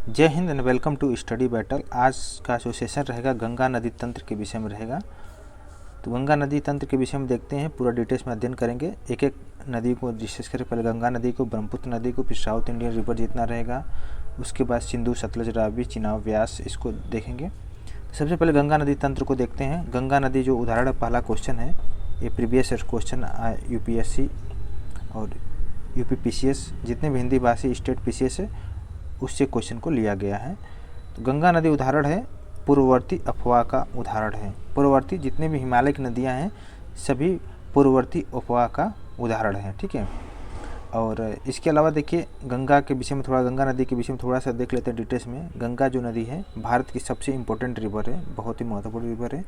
जय हिंद and welcome to Study Battle. आज का जो सेशन रहेगा गंगा नदी तंत्र के विषय में रहेगा। तो गंगा नदी तंत्र के विषय में देखते हैं, पूरा डिटेल्स में अध्ययन करेंगे। एक एक नदी को डिस्कस करें। पहले गंगा नदी को, ब्रह्मपुत्र नदी को, फिर साउथ इंडियन रिवर जितना रहेगा, उसके बाद सिंधु, सतलज, रावी, चिनाब, व्यास, इसको देखेंगे। तो सबसे पहले गंगा नदी तंत्र को देखते हैं। गंगा नदी जो उदाहरण पहला क्वेश्चन है, ये प्रीवियस क्वेश्चन यूपीएससी और यूपीपीसीएस जितने भी हिंदी भाषी स्टेट पीसीएस है उससे क्वेश्चन को लिया गया है। तो गंगा नदी उदाहरण है, पूर्ववर्ती अफवाह का उदाहरण है। पूर्ववर्ती जितने भी हिमालय की नदियां हैं सभी पूर्ववर्ती अफवाह का उदाहरण है, ठीक है। और इसके अलावा देखिए गंगा के विषय में थोड़ा, गंगा नदी के विषय में थोड़ा सा देख लेते हैं डिटेल्स में। गंगा जो नदी है भारत की सबसे इम्पोर्टेंट रिवर है, बहुत ही महत्वपूर्ण रिवर है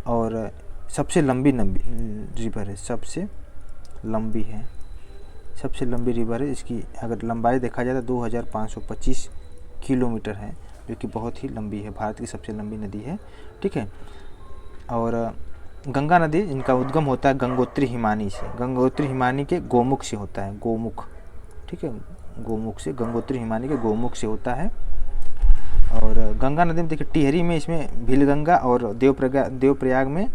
और सबसे लंबी रिवर है, सबसे लंबी रिवर है। इसकी अगर लंबाई देखा जाए तो 2525 किलोमीटर है, जो कि बहुत ही लंबी है, भारत की सबसे लंबी नदी है, ठीक है। और गंगा नदी इनका उद्गम होता है गंगोत्री हिमानी से। गंगोत्री हिमानी के गोमुख से होता है, गोमुख, ठीक है, गोमुख से, गंगोत्री हिमानी के गोमुख से होता है। और गंगा नदी में देखिए टिहरी में इसमें भीलगंगा और देवप्रयाग में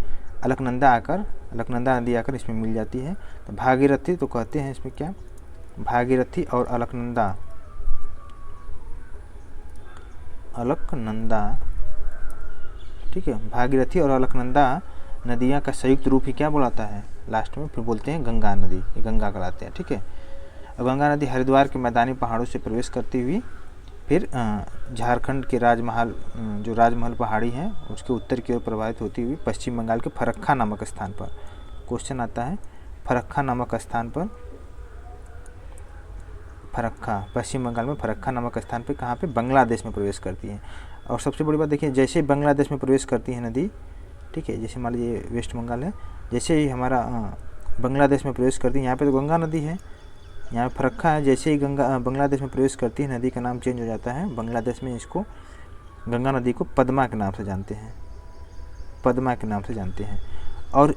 अलकनंदा नदी आकर इसमें मिल जाती है। तो भागीरथी तो कहते हैं इसमें क्या, भागीरथी और अलकनंदा, ठीक है, भागीरथी और अलकनंदा नदियाँ का संयुक्त रूप ही क्या बुलाता है, लास्ट में फिर बोलते हैं गंगा नदी, ये गंगा कहलाते हैं, ठीक है। और गंगा नदी हरिद्वार के मैदानी पहाड़ों से प्रवेश करती हुई फिर झारखंड के जो राजमहल पहाड़ी हैं उसके उत्तर की ओर प्रवाहित होती हुई पश्चिम बंगाल के फरक्का नामक स्थान पर, क्वेश्चन आता है फरक्का नामक स्थान पर, पश्चिम बंगाल में फरक्का नामक स्थान पर, कहाँ पे, बांग्लादेश में प्रवेश करती है। और सबसे बड़ी बात देखिए, जैसे बांग्लादेश में प्रवेश करती है नदी, ठीक है, जैसे मान लीजिए वेस्ट बंगाल है, जैसे ही हमारा बांग्लादेश में प्रवेश करती है, यहाँ पे तो गंगा नदी है, यहाँ फरक्का है, जैसे ही बांग्लादेश में प्रवेश करती है नदी का नाम चेंज हो जाता है। बांग्लादेश में इसको गंगा नदी को पद्मा के नाम से जानते हैं, और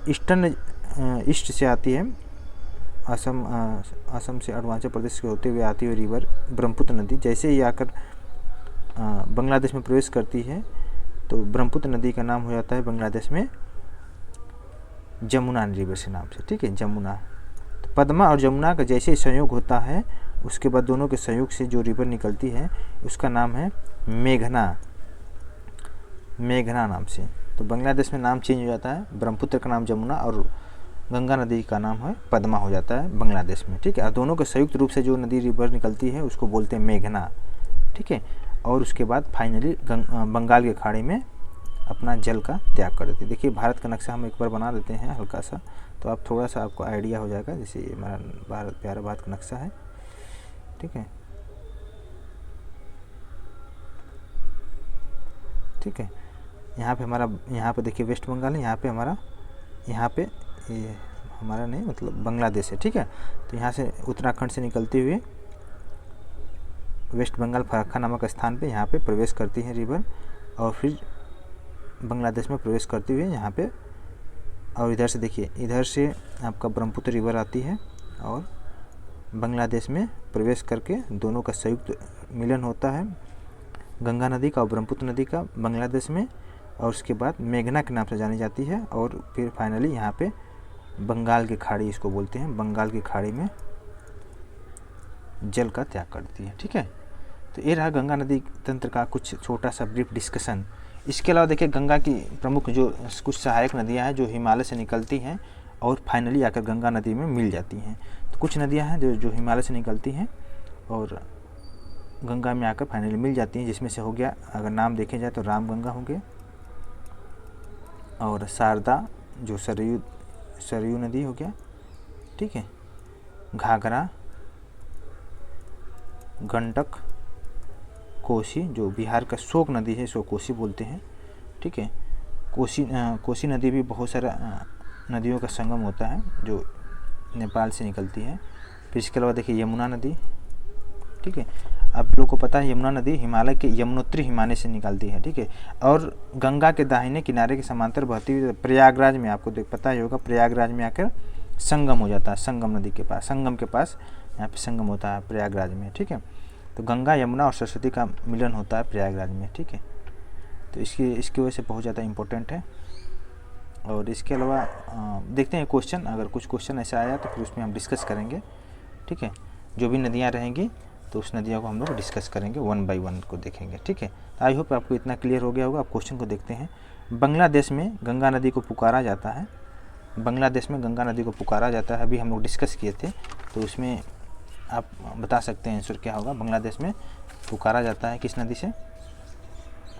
ईस्ट से आती है, असम से अरुणाचल प्रदेश के होते हुए आती हुई रिवर ब्रह्मपुत्र नदी जैसे ही आकर बांग्लादेश में प्रवेश करती है तो ब्रह्मपुत्र नदी का नाम हो जाता है बांग्लादेश में जमुना रिवर से नाम से, ठीक है, जमुना। तो पद्मा और जमुना का जैसे संयोग होता है उसके बाद दोनों के संयोग से जो रिवर निकलती है उसका नाम है मेघना नाम से। तो बांग्लादेश में नाम चेंज हो जाता है, ब्रह्मपुत्र का नाम जमुना और गंगा नदी का नाम है पद्मा हो जाता है बांग्लादेश में, ठीक है। और दोनों के संयुक्त रूप से जो नदी रिवर निकलती है उसको बोलते हैं मेघना, ठीक है। और उसके बाद फाइनली बंगाल के खाड़ी में अपना जल का त्याग कर देती है। देखिए भारत का नक्शा हम एक बार बना देते हैं हल्का सा, तो आप थोड़ा सा आपको आइडिया हो जाएगा। जैसे ये हमारा प्यारा भारत का नक्शा है, ठीक है, यहाँ पे देखिए वेस्ट बंगाल है, यहाँ पे ये हमारा नहीं मतलब बांग्लादेश है, ठीक है। तो यहाँ से उत्तराखंड से निकलते हुए वेस्ट बंगाल फरक्का नामक स्थान पे यहाँ पे प्रवेश करती है रिवर, और फिर बांग्लादेश में प्रवेश करते हुए यहाँ पे, और इधर से देखिए, इधर से आपका ब्रह्मपुत्र रिवर आती है और बांग्लादेश में प्रवेश करके दोनों का संयुक्त मिलन होता है, गंगा नदी का और ब्रह्मपुत्र नदी का बांग्लादेश में, और उसके बाद मेघना के नाम से जानी जाती है। और फिर फाइनली यहाँ पे बंगाल की खाड़ी, इसको बोलते हैं, बंगाल की खाड़ी में जल का त्याग करती है, ठीक है। तो ये रहा गंगा नदी तंत्र का कुछ छोटा सा ब्रीफ डिस्कशन। इसके अलावा देखिए गंगा की प्रमुख जो कुछ सहायक नदियां हैं जो हिमालय से निकलती हैं और फाइनली आकर गंगा नदी में मिल जाती हैं। तो कुछ नदियां हैं जो हिमालय से निकलती हैं और गंगा में आकर फाइनली मिल जाती हैं, जिसमें से हो गया, अगर नाम देखे जाए तो रामगंगा हो गया, और शारदा जो सरयू नदी हो गया, ठीक है, घाघरा, गंडक, कोसी जो बिहार का शोक नदी है, इसको कोसी बोलते हैं, ठीक है। कोसी नदी भी बहुत सारा नदियों का संगम होता है जो नेपाल से निकलती है। फिर इसके अलावा देखिए यमुना नदी, ठीक है, आप लोगों को पता है यमुना नदी हिमालय के यमुनोत्री हिमालय से निकलती है, ठीक है। और गंगा के दाहिने किनारे के समांतर बहती हुई प्रयागराज में, आपको पता ही होगा, प्रयागराज में आकर संगम हो जाता है, संगम नदी के पास, संगम के पास यहाँ पे संगम होता है प्रयागराज में, ठीक है। तो तो गंगा यमुना और सरस्वती का मिलन होता है प्रयागराज में, ठीक है। तो इसकी वजह से बहुत ज़्यादा इम्पोर्टेंट है। और इसके अलावा देखते हैं क्वेश्चन, अगर कुछ क्वेश्चन ऐसा आया तो फिर उसमें हम डिस्कस करेंगे, ठीक है। जो भी नदियाँ रहेंगी तो उस नदियों को हम लोग डिस्कस करेंगे, 1 बाय 1 को देखेंगे, ठीक है। आई होप आपको इतना क्लियर हो गया होगा। आप क्वेश्चन को देखते हैं। बांग्लादेश में गंगा नदी को पुकारा जाता है, बांग्लादेश में गंगा नदी को पुकारा जाता है, अभी हम लोग डिस्कस किए थे, तो उसमें आप बता सकते हैं आंसर क्या होगा। बांग्लादेश में पुकारा जाता है किस नदी से?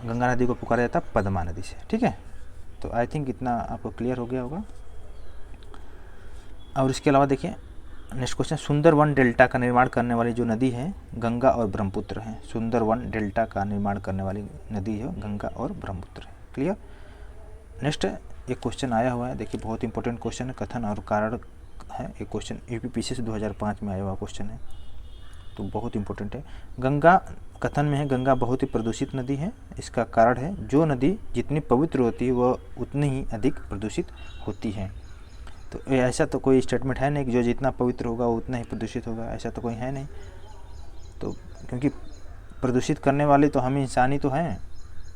गंगा नदी को पुकारा जाता है पद्मा नदी से, ठीक है। तो आई थिंक इतना आपको क्लियर हो गया होगा। और इसके अलावा देखिए नेक्स्ट क्वेश्चन, सुंदरवन डेल्टा का निर्माण करने वाली जो नदी है गंगा और ब्रह्मपुत्र है। सुंदरवन डेल्टा का निर्माण करने वाली नदी है गंगा और ब्रह्मपुत्र है, क्लियर। नेक्स्ट एक क्वेश्चन आया हुआ है, देखिए बहुत इंपॉर्टेंट क्वेश्चन है, कथन और कारण है। एक क्वेश्चन यूपीपीसी से 2005 में आया हुआ क्वेश्चन है, तो बहुत इंपॉर्टेंट है। गंगा, कथन में है गंगा बहुत ही प्रदूषित नदी है। इसका कारण है जो नदी जितनी पवित्र होती है वह उतनी ही अधिक प्रदूषित होती है। तो ऐसा तो कोई स्टेटमेंट है नहीं कि जो जितना पवित्र होगा वो उतना ही प्रदूषित होगा, ऐसा तो कोई है नहीं। तो क्योंकि प्रदूषित करने वाले तो हम इंसान ही तो हैं,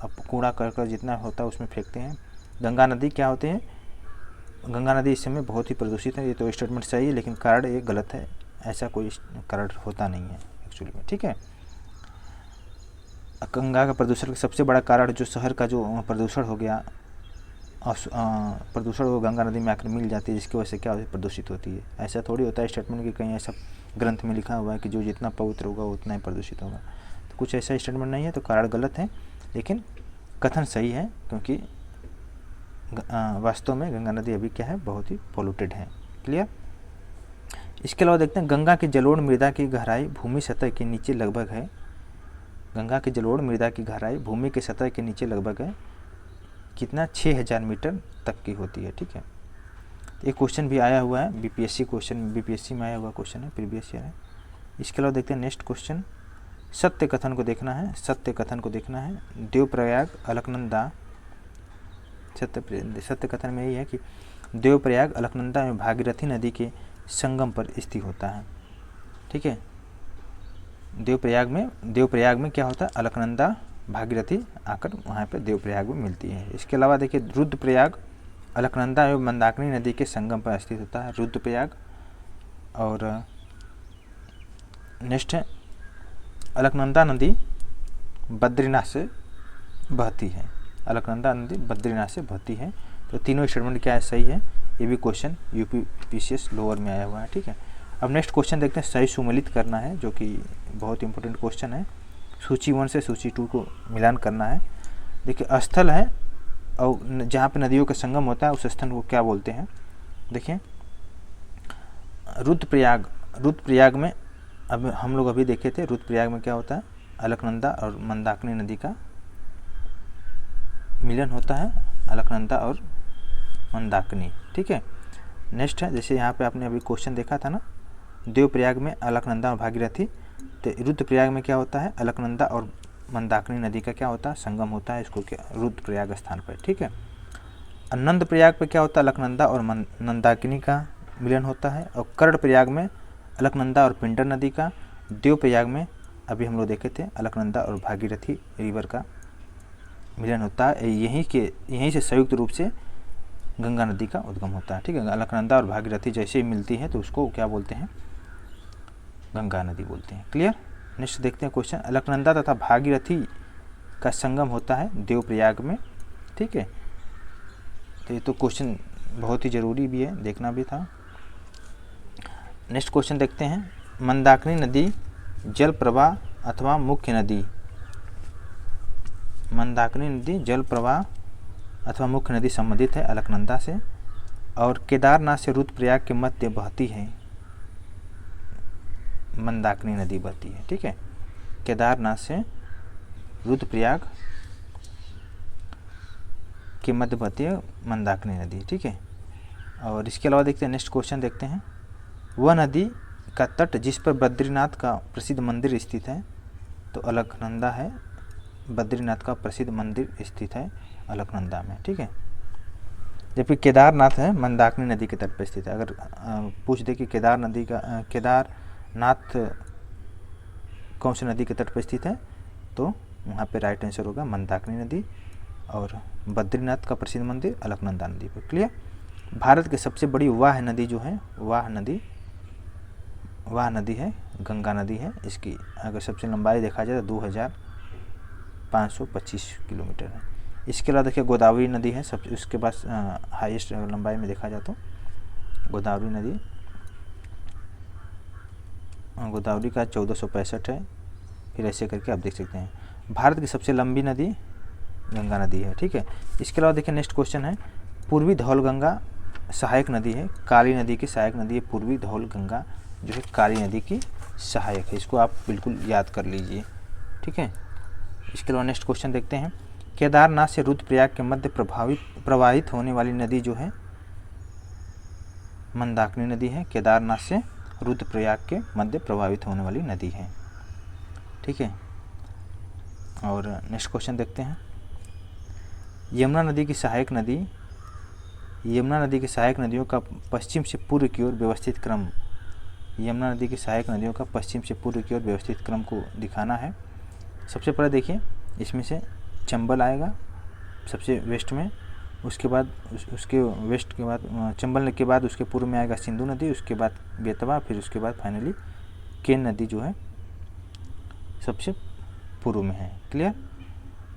अब कूड़ा करकट जितना होता है उसमें फेंकते हैं। गंगा नदी क्या होते हैं? गंगा नदी इस समय बहुत ही प्रदूषित है, ये तो स्टेटमेंट सही है, लेकिन कारण ये गलत है, ऐसा कोई कारण होता नहीं है एक्चुअली में, ठीक है। गंगा का प्रदूषण का सबसे बड़ा कारण जो शहर का जो प्रदूषण हो गया, प्रदूषण वो गंगा नदी में आकर मिल जाती है, जिसकी वजह से क्या होती है? प्रदूषित होती है। ऐसा थोड़ी होता है स्टेटमेंट कि कहीं ऐसा ग्रंथ में लिखा हुआ है कि जो जितना पवित्र होगा उतना ही प्रदूषित होगा, तो कुछ ऐसा स्टेटमेंट नहीं है, तो कारण गलत है, लेकिन कथन सही है, क्योंकि वास्तव में गंगा नदी अभी क्या है? बहुत ही पोल्यूटेड है, क्लियर। इसके अलावा देखते हैं गंगा की जलोढ़ मृदा की गहराई भूमि सतह के नीचे लगभग है। गंगा की जलोढ़ मृदा की गहराई भूमि के सतह के नीचे लगभग है कितना? 6000 मीटर तक की होती है, ठीक है। एक क्वेश्चन भी आया हुआ है बीपीएससी क्वेश्चन, बीपीएससी में आया हुआ क्वेश्चन है, प्रीवियस ईयर है। इसके अलावा देखते हैं नेक्स्ट क्वेश्चन, सत्य कथन को देखना है, सत्य कथन को देखना है। देवप्रयाग अलकनंदा, सत्य कथन में यही है कि देवप्रयाग अलकनंदा में भागीरथी नदी के संगम पर स्थित होता है, ठीक है। देवप्रयाग में क्या होता है? अलकनंदा भागीरथी आकर वहाँ पे देवप्रयाग में मिलती है। इसके अलावा देखिए रुद्रप्रयाग अलकनंदा एवं मंदाकिनी नदी के संगम पर स्थित होता है, रुद्रप्रयाग। और नेक्स्ट है अलकनंदा नदी बद्रीनाथ से बहती है, अलकनंदा नदी बद्रीनाथ से बहती है। तो तीनों स्टेटमेंट क्या है? सही है। ये भी क्वेश्चन यूपीपीसीएस लोअर में आया हुआ है, ठीक है। अब नेक्स्ट क्वेश्चन देखते हैं, सही सुमेलित करना है, जो कि बहुत इंपॉर्टेंट क्वेश्चन है। सूची 1 से सूची 2 को मिलान करना है। देखिए स्थल है और जहाँ पे नदियों का संगम होता है उस स्थल को क्या बोलते हैं? देखिए रुद्रप्रयाग में अब हम लोग अभी देखे थे, रुद्रप्रयाग में क्या होता है? अलकनंदा और मंदाकिनी नदी का मिलन होता है, अलकनंदा और मंदाकिनी, ठीक है। नेक्स्ट है, जैसे यहाँ पे आपने अभी क्वेश्चन देखा था ना, देवप्रयाग में अलकनंदा और भागीरथी, तो रुद्रप्रयाग में क्या होता है? अलकनंदा और मंदाकिनी नदी का क्या होता है? संगम होता है, इसको क्या रुद्रप्रयाग स्थान पर, ठीक है। नंदप्रयाग पे क्या होता है? अलकनंदा और मंदाकिनी का मिलन होता है। और कर्णप्रयाग में अलकनंदा और पिंडर नदी का। देवप्रयाग में अभी हम लोग देखे थे अलकनंदा और भागीरथी रिवर का मिलन होता है, यहीं से संयुक्त रूप से गंगा नदी का उद्गम होता है, ठीक है। अलकनंदा और भागीरथी जैसे ही मिलती है तो उसको क्या बोलते हैं? गंगा नदी बोलते हैं, क्लियर। नेक्स्ट देखते हैं क्वेश्चन, अलकनंदा तथा भागीरथी का संगम होता है देवप्रयाग में, ठीक है। तो ये तो क्वेश्चन बहुत ही ज़रूरी भी है, देखना भी था। नेक्स्ट क्वेश्चन देखते हैं, मंदाकिनी नदी जल प्रवाह अथवा मुख्य नदी। मंदाकिनी नदी जल प्रवाह अथवा मुख्य नदी संबंधित है अलकनंदा से, और केदारनाथ से रुद्रप्रयाग के मध्य बहती है मंदाकिनी नदी बहती है, ठीक है। केदारनाथ से रुद्रप्रयाग के मध्य बहती है मंदाकिनी नदी, ठीक है। और इसके अलावा देखते हैं नेक्स्ट क्वेश्चन देखते हैं, वह नदी का तट जिस पर बद्रीनाथ का प्रसिद्ध मंदिर स्थित है, तो अलकनंदा है, बद्रीनाथ का प्रसिद्ध मंदिर स्थित है अलकनंदा में, ठीक है। जबकि केदारनाथ है मंदाकिनी नदी के तट पर स्थित है। अगर पूछ दे कि केदारनाथ कौन सी नदी के तट पर स्थित है, तो वहाँ पे राइट आंसर होगा मंदाकिनी नदी। और बद्रीनाथ का प्रसिद्ध मंदिर अलकनंदा नदी पर। क्लियर। भारत की सबसे बड़ी वाह नदी जो है, वाह नदी है गंगा नदी है। इसकी अगर सबसे लंबाई देखा जाए तो 2525 किलोमीटर है। इसके अलावा देखिए गोदावरी नदी है, सब उसके पास हाईएस्ट लंबाई में देखा जाए तो गोदावरी नदी, गोदावरी का 1465 है। फिर ऐसे करके आप देख सकते हैं। भारत की सबसे लंबी नदी गंगा नदी है। ठीक है। इसके अलावा देखिए नेक्स्ट क्वेश्चन है, पूर्वी धौल गंगा सहायक नदी है, काली नदी की सहायक नदी है। पूर्वी धौल गंगा जो है काली नदी की सहायक है। इसको आप बिल्कुल याद कर लीजिए। ठीक है। इसके अलावा नेक्स्ट क्वेश्चन देखते हैं, केदारनाथ से रुद्रप्रयाग के मध्य प्रवाहित होने वाली नदी जो है मंदाकिनी नदी है। केदारनाथ से रुद्रप्रयाग के मध्य प्रवाहित होने वाली नदी है। ठीक है। और नेक्स्ट क्वेश्चन देखते हैं, यमुना नदी की सहायक नदी, यमुना नदी की सहायक नदियों का पश्चिम से पूर्व की ओर व्यवस्थित क्रम, यमुना नदी की सहायक नदियों का पश्चिम से पूर्व की ओर व्यवस्थित क्रम को दिखाना है। सबसे पहले देखिए इसमें से चंबल आएगा सबसे वेस्ट में, उसके बाद उसके वेस्ट के बाद चंबल के बाद उसके पूर्व में आएगा सिंधु नदी, उसके बाद बेतवा, फिर उसके बाद फाइनली केन नदी जो है सबसे पूर्व में है। क्लियर।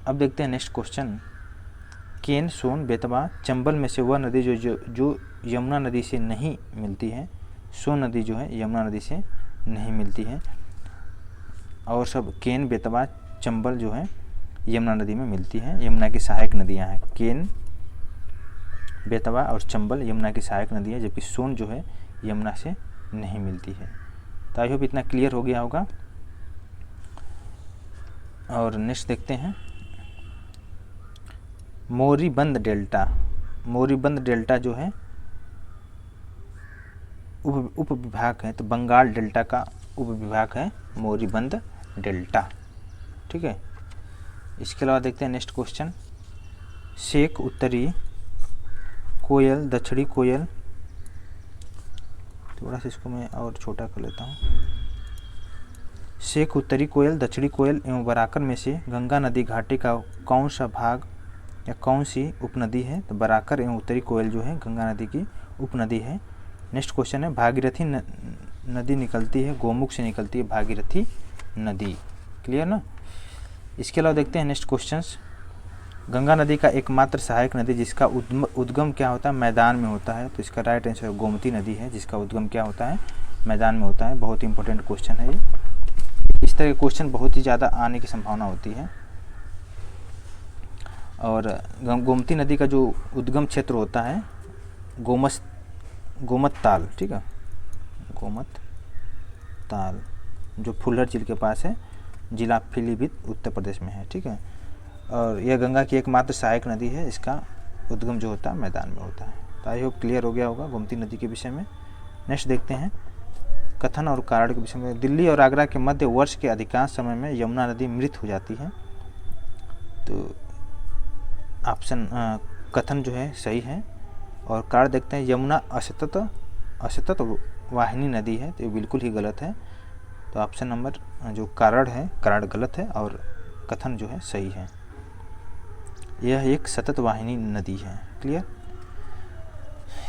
अब देखते हैं नेक्स्ट क्वेश्चन, केन, सोन, बेतवा, चंबल में से वह नदी जो यमुना नदी से नहीं मिलती है। सोन नदी जो है यमुना नदी से नहीं मिलती है, और सब केन, बेतवा, चंबल जो है यमुना नदी में मिलती है। यमुना की सहायक नदियां हैं। केन, बेतवा और चंबल यमुना की सहायक नदी है, जबकि सोन जो है यमुना से नहीं मिलती है। तो आई होप इतना क्लियर हो गया होगा। और नेक्स्ट देखते हैं, मोरीबंद डेल्टा, मोरीबंद डेल्टा जो है उप विभाग है, तो बंगाल डेल्टा का उप विभाग है मोरीबंद डेल्टा। ठीक है। इसके अलावा देखते हैं नेक्स्ट क्वेश्चन, शेख, उत्तरी कोयल, दक्षिणी कोयल, थोड़ा सा इसको मैं और छोटा कर लेता हूँ। शेख, उत्तरी कोयल, दक्षिणी कोयल एवं बराकर में से गंगा नदी घाटी का कौन सा भाग या कौन सी उपनदी है, तो बराकर एवं उत्तरी कोयल जो है गंगा नदी की उपनदी है। नेक्स्ट क्वेश्चन है, भागीरथी नदी निकलती है, गोमुख से निकलती है भागीरथी नदी। क्लियर ना। इसके अलावा देखते हैं नेक्स्ट क्वेश्चंस, गंगा नदी का एकमात्र सहायक नदी जिसका उद्गम क्या होता है, मैदान में होता है, तो इसका राइट आंसर गोमती नदी है, जिसका उद्गम क्या होता है, मैदान में होता है। बहुत ही इंपॉर्टेंट क्वेश्चन है ये। इस तरह के क्वेश्चन बहुत ही ज़्यादा आने की संभावना होती है। और गोमती नदी का जो उद्गम क्षेत्र होता है गोमत ताल, ठीक है, गोमत ताल जो फुलहर झील के पास है, जिला पीलीभीत उत्तर प्रदेश में है। ठीक है। और यह गंगा की एकमात्र सहायक नदी है, इसका उद्गम जो होता है मैदान में होता है। तो आई होप क्लियर हो गया होगा गोमती नदी के विषय में। नेक्स्ट देखते हैं कथन और कारण के विषय में। दिल्ली और आगरा के मध्य वर्ष के अधिकांश समय में यमुना नदी मृत हो जाती है, तो ऑप्शन कथन जो है सही है। और कारण देखते हैं यमुना असतत वाहिनी नदी है, तो ये बिल्कुल ही गलत है। तो ऑप्शन नंबर जो कारण है, कारण गलत है और कथन जो है सही है। यह एक सतत वाहिनी नदी है। क्लियर।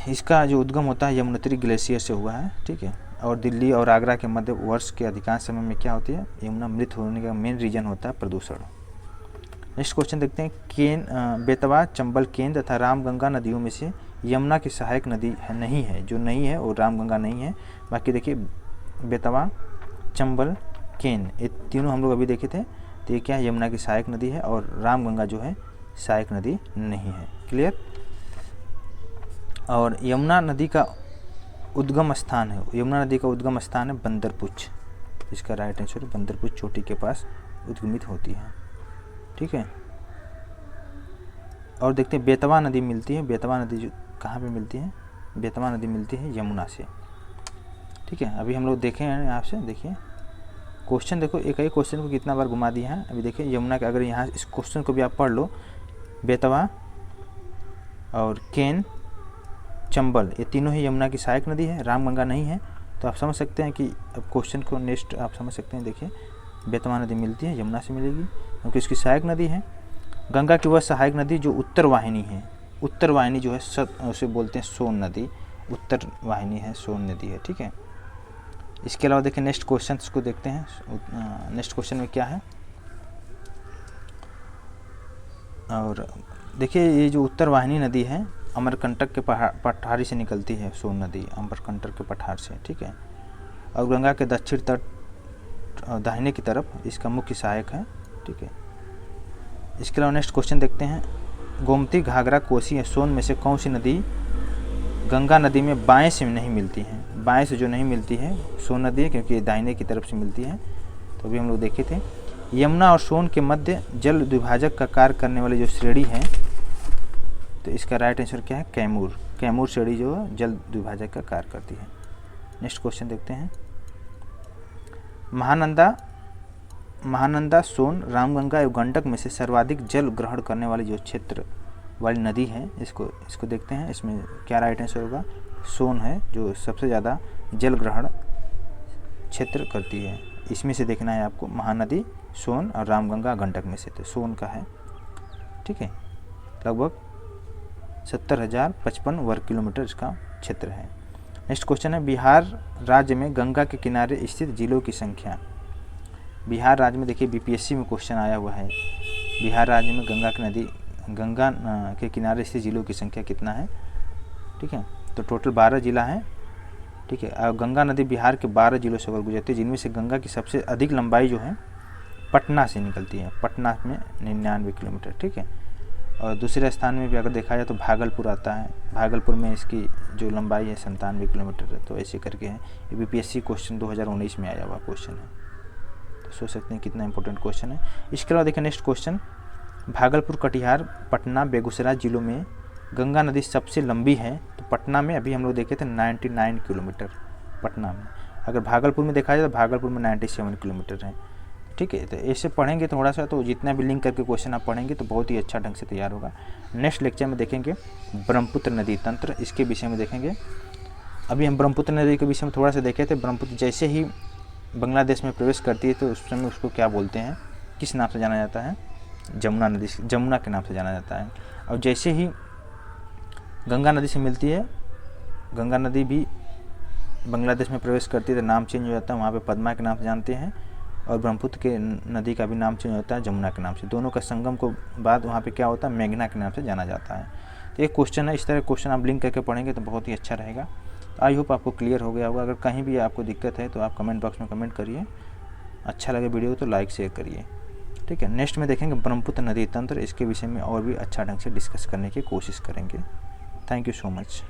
इसका जो उद्गम होता है यमुनोत्री ग्लेशियर से हुआ है। ठीक है। और दिल्ली और आगरा के मध्य वर्ष के अधिकांश समय में क्या होती है, यमुना मृत होने का मेन रीजन होता है प्रदूषण। नेक्स्ट क्वेश्चन देखते हैं, केन, बेतवा, चंबल, केन तथा रामगंगा नदियों में से यमुना की सहायक नदी नहीं है, जो नहीं है वो रामगंगा नहीं है। बाकी देखिए बेतवा, चंबल, केन ये तीनों हम लोग अभी देखे थे, तो ये क्या है, यमुना की सहायक नदी है, और रामगंगा जो है सहायक नदी नहीं है। क्लियर। और यमुना नदी का उद्गम स्थान है, यमुना नदी का उद्गम स्थान है बंदरपुच, इसका राइट आंसर बंदरपुच चोटी के पास उद्गमित होती है। ठीक है। और देखते हैं बेतवा नदी मिलती है, बेतवा नदी जो कहाँ पे मिलती है, बेतवा नदी मिलती है यमुना से। ठीक है। अभी हम लोग देखे हैं यहाँ से, देखिए क्वेश्चन देखो, एक ही क्वेश्चन को कितना बार घुमा दिया है। अभी देखिए यमुना के, अगर यहाँ इस क्वेश्चन को भी आप पढ़ लो, बेतवा और केन, चंबल ये तीनों ही यमुना की सहायक नदी है, रामगंगा नहीं है। तो आप समझ सकते हैं कि अब क्वेश्चन को नेक्स्ट आप समझ सकते हैं। देखिए बेतवा नदी मिलती है यमुना से मिलेगी क्योंकि इसकी सहायक नदी है। गंगा की वह सहायक नदी जो उत्तर वाहिनी है, उत्तर वाहिनी जो है उसे बोलते हैं सोन नदी, उत्तर वाहिनी है सोन नदी है, ठीक है। इसके अलावा देखिए नेक्स्ट क्वेश्चन को देखते हैं। नेक्स्ट क्वेश्चन में क्या है, और देखिए ये जो उत्तर वाहिनी नदी है अमरकंटक के पठारी से निकलती है सोन नदी, अमरकंटक के पठार से, ठीक है। और गंगा के दक्षिण तट दाहिने की तरफ इसका मुख्य सहायक है, ठीक है। इसके अलावा नेक्स्ट क्वेश्चन देखते हैं। गोमती, घाघरा, कोसी या सोन में से कौन सी नदी गंगा नदी में बाएं से नहीं मिलती है? बाएं से जो नहीं मिलती है सोन नदी है क्योंकि दाहिने की तरफ से मिलती है। तो अभी हम लोग देखे थे यमुना और सोन के मध्य जल द्विभाजक का कार्य करने वाली जो श्रेणी है, तो इसका राइट आंसर क्या है? कैमूर। कैमूर श्रेणी जो है जल द्विभाजक का कार्य करती है। नेक्स्ट क्वेश्चन देखते हैं। महानंदा, सोन, रामगंगा एवं गंडक में से सर्वाधिक जल ग्रहण करने वाली जो क्षेत्र वाली नदी है, इसको देखते हैं। इसमें क्या राइट आंसर होगा? सोन है जो सबसे ज़्यादा जल ग्रहण क्षेत्र करती है। इसमें से देखना है आपको महानदी, सोन और रामगंगा, गंडक में से तो सोन का है, ठीक है। लगभग 70,055 वर्ग किलोमीटर इसका क्षेत्र है। नेक्स्ट क्वेश्चन है। बिहार राज्य में गंगा के किनारे स्थित जिलों की संख्या। बिहार राज्य में देखिए बीपीएससी में क्वेश्चन आया हुआ है, बिहार राज्य में गंगा के किनारे स्थित जिलों की संख्या कितना है, ठीक है। तो टोटल 12 जिला है, ठीक है। और गंगा नदी बिहार के 12 जिलों से होकर गुजरती है, जिनमें से गंगा की सबसे अधिक लंबाई जो है पटना से निकलती है, पटना में 99 किलोमीटर, ठीक है। और दूसरे स्थान में भी अगर देखा जाए तो भागलपुर आता है, भागलपुर में इसकी जो लंबाई है 97 किलोमीटर है। तो ऐसे करके है, ये बीपीएससी क्वेश्चन 2019 में आया हुआ क्वेश्चन है, तो सोच सकते हैं कितना इंपॉर्टेंट क्वेश्चन है। इसके अलावा देखिए नेक्स्ट क्वेश्चन। भागलपुर, कटिहार, पटना, बेगूसराय जिलों में गंगा नदी सबसे लंबी है, तो पटना में अभी हम लोग देखे थे 99 किलोमीटर पटना में। अगर भागलपुर में देखा जाए तो भागलपुर में 97 किलोमीटर है, ठीक है। तो ऐसे पढ़ेंगे थोड़ा सा, तो जितना भी लिंक करके क्वेश्चन आप पढ़ेंगे तो बहुत ही अच्छा ढंग से तैयार होगा। नेक्स्ट लेक्चर में देखेंगे ब्रह्मपुत्र नदी तंत्र, इसके विषय में देखेंगे। अभी हम ब्रह्मपुत्र नदी के विषय में थोड़ा सा देखे थे। ब्रह्मपुत्र जैसे ही बांग्लादेश में प्रवेश करती है तो उस समय उसको क्या बोलते हैं, किस नाम से जाना जाता है? जमुना नदी, जमुना के नाम से जाना जाता है। और जैसे ही गंगा नदी से मिलती है, गंगा नदी भी बांग्लादेश में प्रवेश करती है तो नाम चेंज हो जाता है, वहाँ पे पद्मा के नाम से जानते हैं। और ब्रह्मपुत्र के नदी का भी नाम चेंज होता है जमुना के नाम से। दोनों का संगम को बाद वहाँ पे क्या होता है? मेघना के नाम से जाना जाता है। तो एक क्वेश्चन है, इस तरह क्वेश्चन आप लिंक करके पढ़ेंगे तो बहुत ही अच्छा रहेगा। आई होप आपको क्लियर हो गया होगा। अगर कहीं भी आपको दिक्कत है तो आप कमेंट बॉक्स में कमेंट करिए। अच्छा लगे वीडियो तो लाइक शेयर करिए, ठीक है। नेक्स्ट में देखेंगे ब्रह्मपुत्र नदी तंत्र, इसके विषय में और भी अच्छा ढंग से डिस्कस करने की कोशिश करेंगे। Thank you so much.